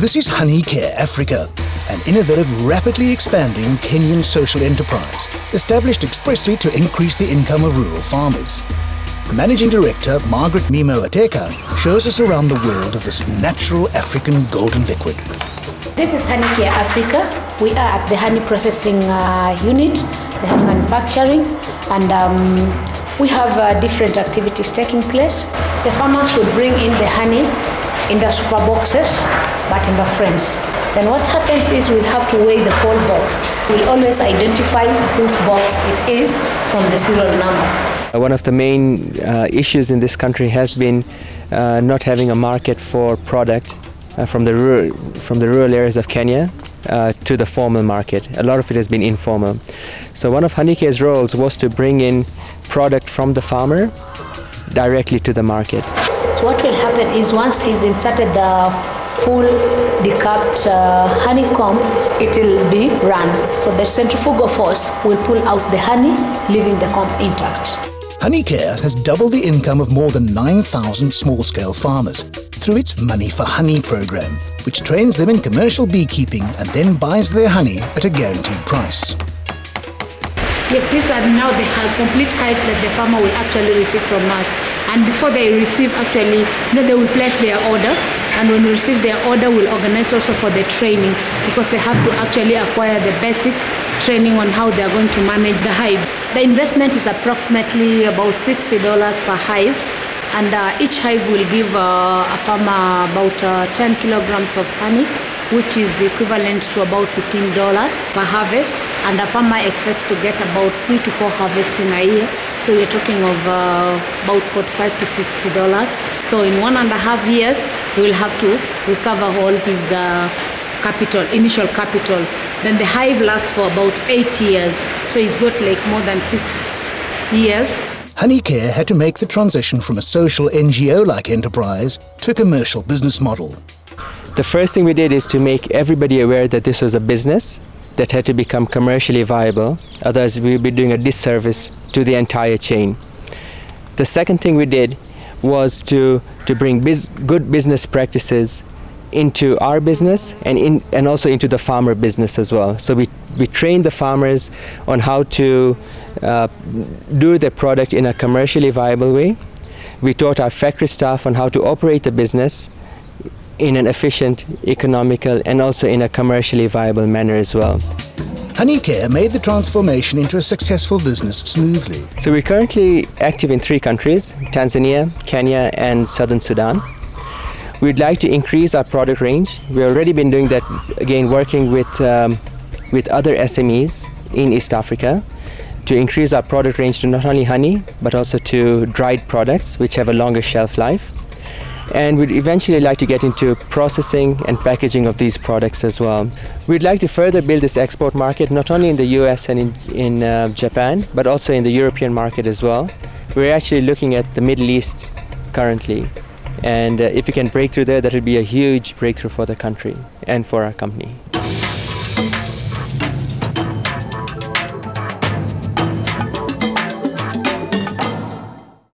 This is Honey Care Africa, an innovative, rapidly expanding Kenyan social enterprise established expressly to increase the income of rural farmers. Managing Director Margaret Mimo Ateka shows us around the world of this natural African golden liquid. This is Honey Care Africa. We are at the honey processing unit, the honey manufacturing, and we have different activities taking place. The farmers will bring in the honey in the super boxes, but in the frames. Then what happens is we'll have to weigh the whole box. We'll always identify whose box it is from the serial number. One of the main issues in this country has been not having a market for product from the rural areas of Kenya to the formal market. A lot of it has been informal. So one of Honey Care's roles was to bring in product from the farmer directly to the market. So what will happen is once he's inserted the full decapped honeycomb, it will be run. So the centrifugal force will pull out the honey, leaving the comb intact. Honey Care has doubled the income of more than 9,000 small-scale farmers through its Money for Honey program, which trains them in commercial beekeeping and then buys their honey at a guaranteed price. Yes, these are now the complete hives that the farmer will actually receive from us. And before they receive, actually, they will place their order. And when we receive their order, we'll organize also for the training, because they have to actually acquire the basic training on how they are going to manage the hive. The investment is approximately about $60 per hive. And each hive will give a farmer about 10 kilograms of honey, which is equivalent to about $15 per harvest. And a farmer expects to get about 3 to 4 harvests in a year. So we're talking of about $45 to $60. So in 1.5 years, he will have to recover all his capital, initial capital. Then the hive lasts for about 8 years. So he's got like more than 6 years. Honey Care had to make the transition from a social NGO-like enterprise to a commercial business model. The first thing we did is to make everybody aware that this was a business that had to become commercially viable, otherwise we would be doing a disservice to the entire chain. The second thing we did was to bring good business practices into our business and also into the farmer business as well. So we trained the farmers on how to do their product in a commercially viable way. We taught our factory staff on how to operate the business in an efficient, economical, and also in a commercially viable manner as well. Honey Care made the transformation into a successful business smoothly. So we're currently active in 3 countries, Tanzania, Kenya, and Southern Sudan. We'd like to increase our product range. We've already been doing that, again, working with other SMEs in East Africa to increase our product range to not only honey, but also to dried products, which have a longer shelf life. And we'd eventually like to get into processing and packaging of these products as well. We'd like to further build this export market, not only in the US and in Japan, but also in the European market as well. We're actually looking at the Middle East currently. And if we can break through there, that would be a huge breakthrough for the country and for our company.